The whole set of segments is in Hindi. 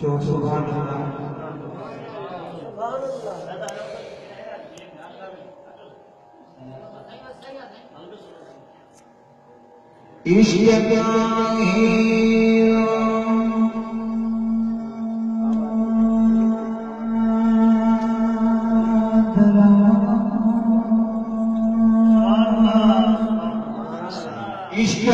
जो सुभान अल्लाह इश्क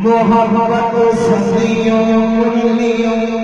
मोहब्बत सदियों मुरलियों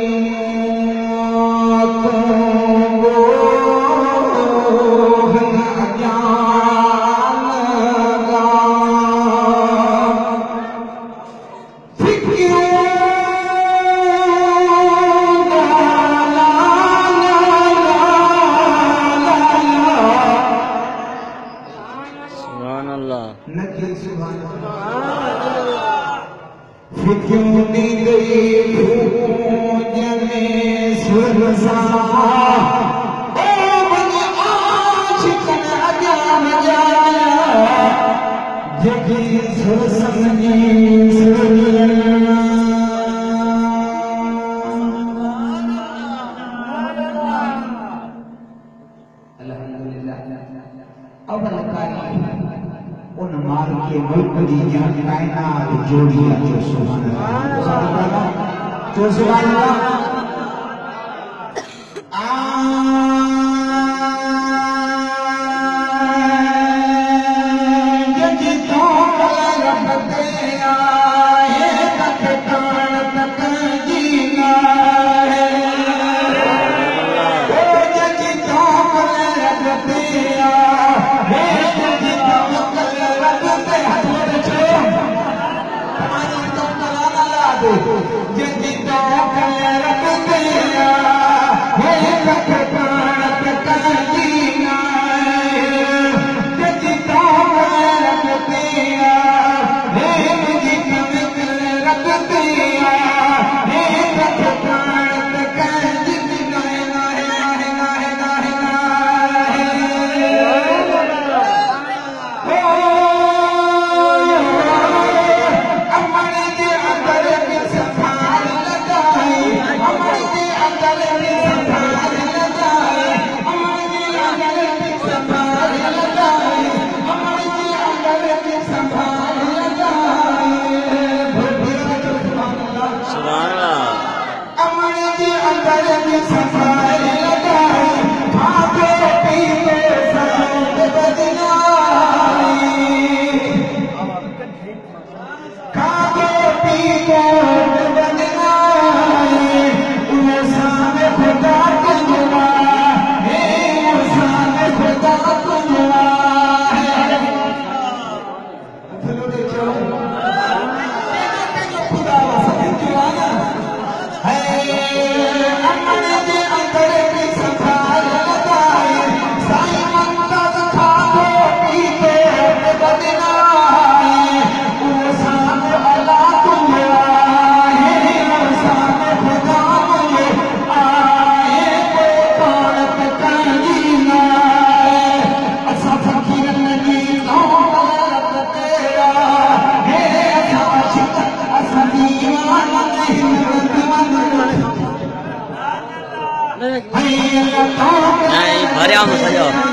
saya.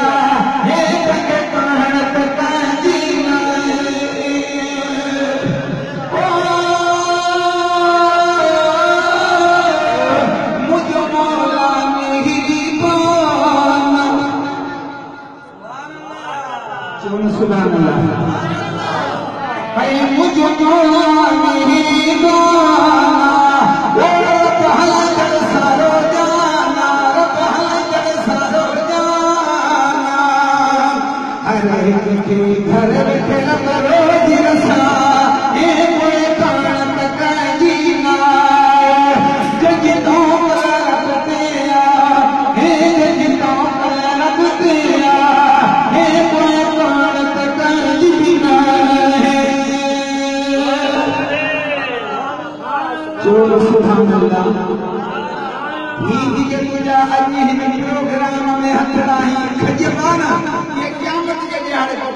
प्रोग्राम में हथड़ा ही खजबाना ये क्या मत के दिहाड़े को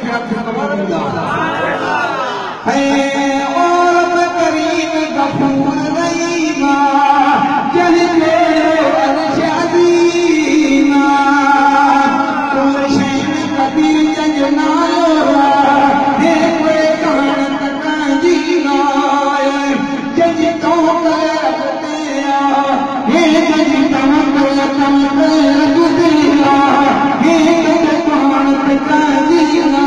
है और करीम गफूर रहीमा जहले अर्शदीना कुल शैन कबीर जजनायो हे कोई कानत का जीना जज तो करते हे जज तो करते रगदिया हे जज कानत का जीना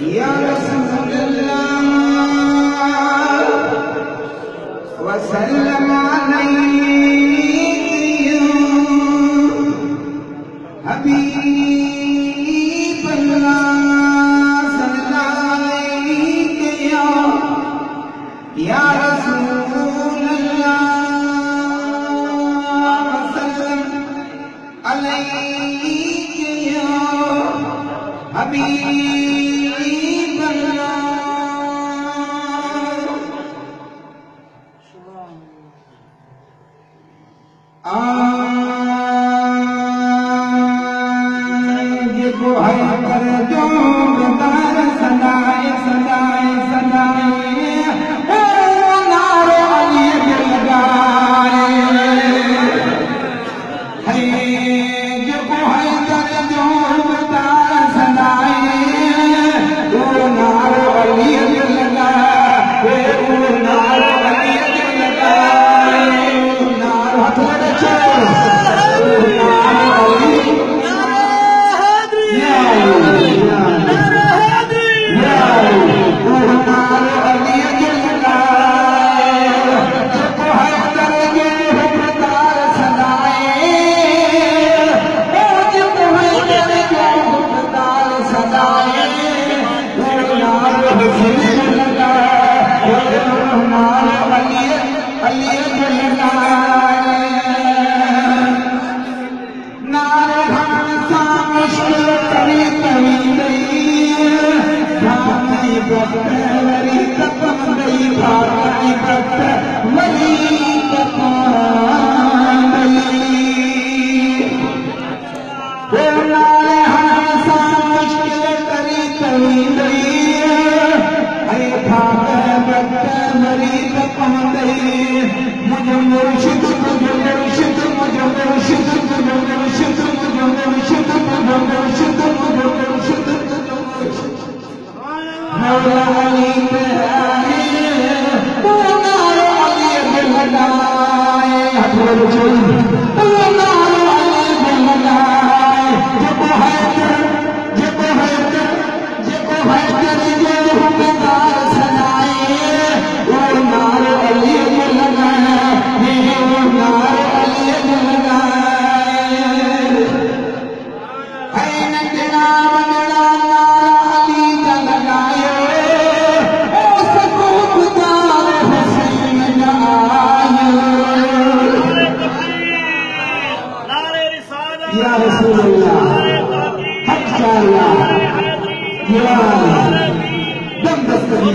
या रसूल अल्लाह वसल्लम अलैहि हबीब अल्लाह सल्लल्लाहु अलैहि या रसूल अल्लाह वसल्लम अलैहि हबीब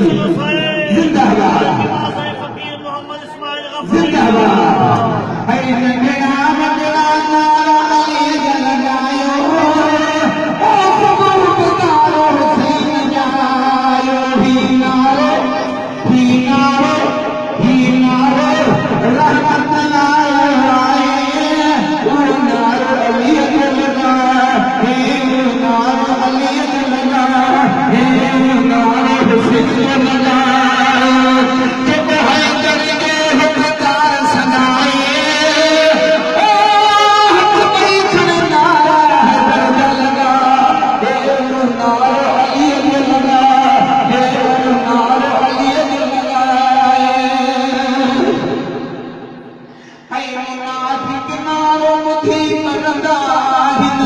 जिंदाबाद फकीर मोहम्मद इस्माइल गफारी जिंदाबाद है नगरा मगरा नारा अली लगायो ओ कबूल बतारो हुसैन जायो भी नारो रहमत आए ओ नारो अली लगा हे नारो अली लगा हे नारो हुसैन लगा जब है करके हुक्मदार सदाए ओ हक भाई खड़ा लगा हे नारो अली लगा हे नारो अली लगा है मुनाफिक नारो मुठी करंदा हिन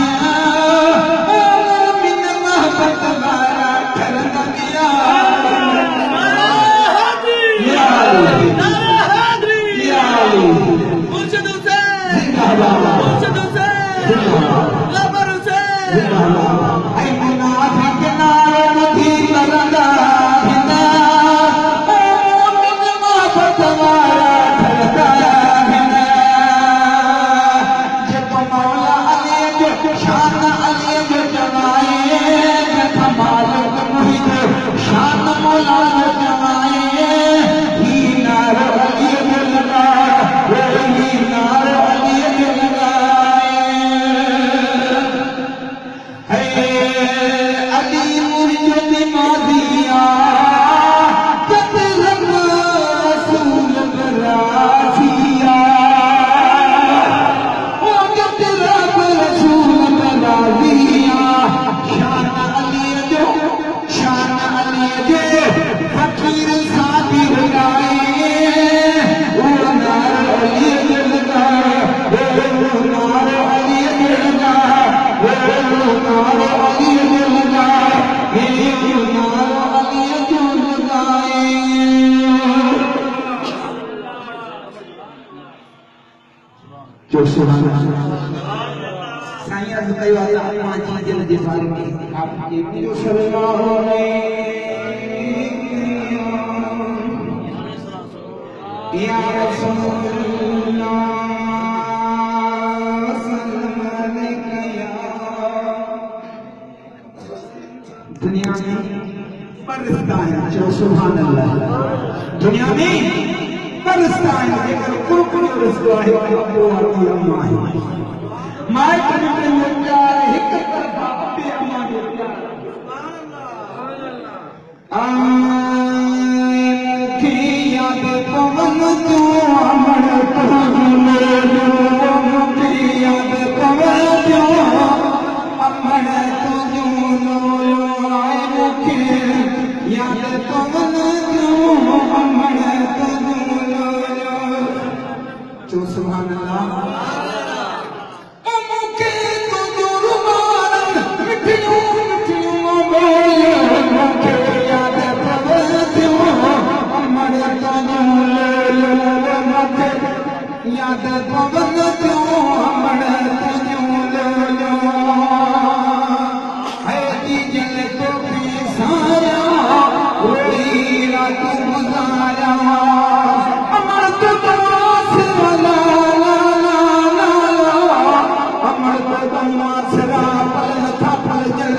बिन महबत वारा करंदा दिया है मुनाफिक नारो मुठी करंदा हिन बिन महबत वारा करंदा हिन जब मौला अली जो शान अली जो जमाए जब मालिक मुहिद शान मौला जो जमाए ही नार अली जो लगा ही नार अली जो लगाए है अली मुर्शद मादिया जब रसूल बरासिया ओ जब रसूल बरासिया शान अली जो फकीर साथी लगाए ओ नार अली जो लगा ओ नार अली जो लगा ओ नार अली जो लगा हे नार अली जो लगाए जो सुभान साईं अर्ज कयो आहे आत्मा जी जे बारे में आपके जो सल्लल्लाहु अलैहि या रसूलल्लाह सल्लम अलैका या दुनिया में बरसता है जो सुभान अल्लाह दुनिया में बरसता है लेकिन कुरकुर बरसता है वो आती अम्मा है माए कने में प्यार एक तरफा पे अम्मा जो प्यार मुखे याद पवन तू अमर मुखे याद पवन तू अमर आए मुखे याद पवन तू अमर जो सुभान अल्लाह याद पवन क्यों अमर है जल को भी सारा वही रात गुजारा अमर तो वाला अमर तो वासरा पल था पल जल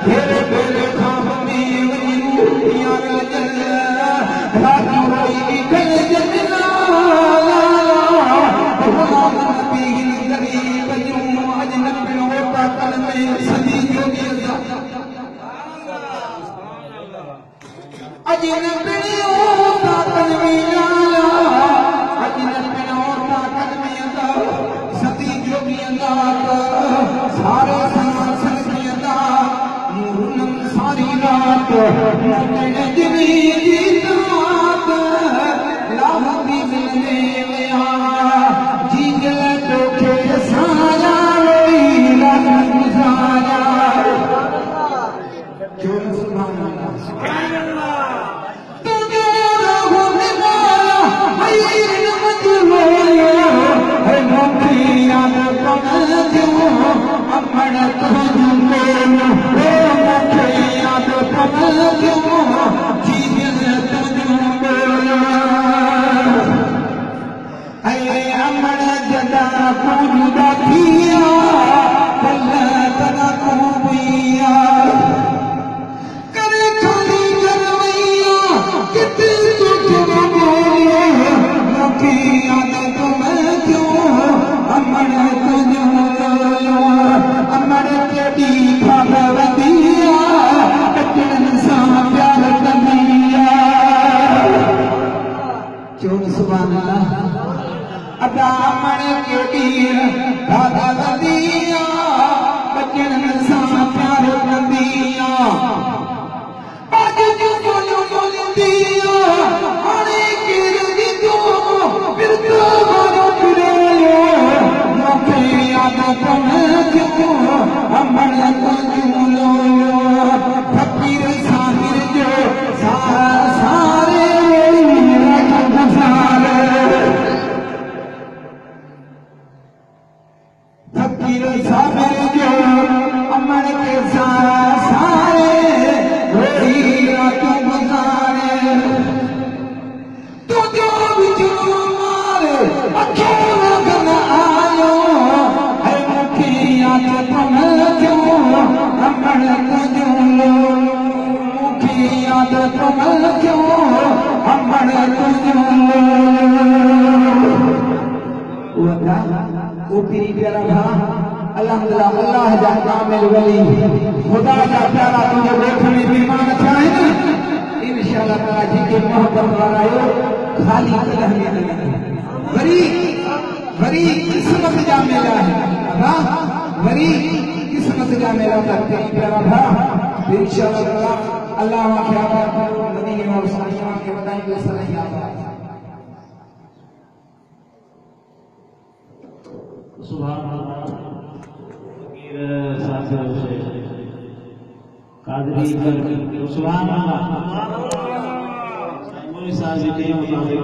घेरे घेरे खाब में यार जल रात रोई गल जलना सारे सारी रात याद कमल क्यों हम बड़े वो पीरी प्यारा था अल्हम्दुलिल्लाह अल्लाह जा कामिल वली खुदा जा प्यारा तुझे देखने बीमान चाहे ना इंशाअल्लाह ताला जी के मोहब्बत वाला खाली कदम नहीं वरी किस्मत जा मेला है वरी किस्मत जा मेला तेरी प्यारा था इंशाअल्लाह अल्लाह के आबाद मदीने और साहिबा के बताई के सलाह आबाद सुभान अल्लाह फकीर साहब से कादरी कर सुभान अल्लाह मोई साहब जी के मुताबिक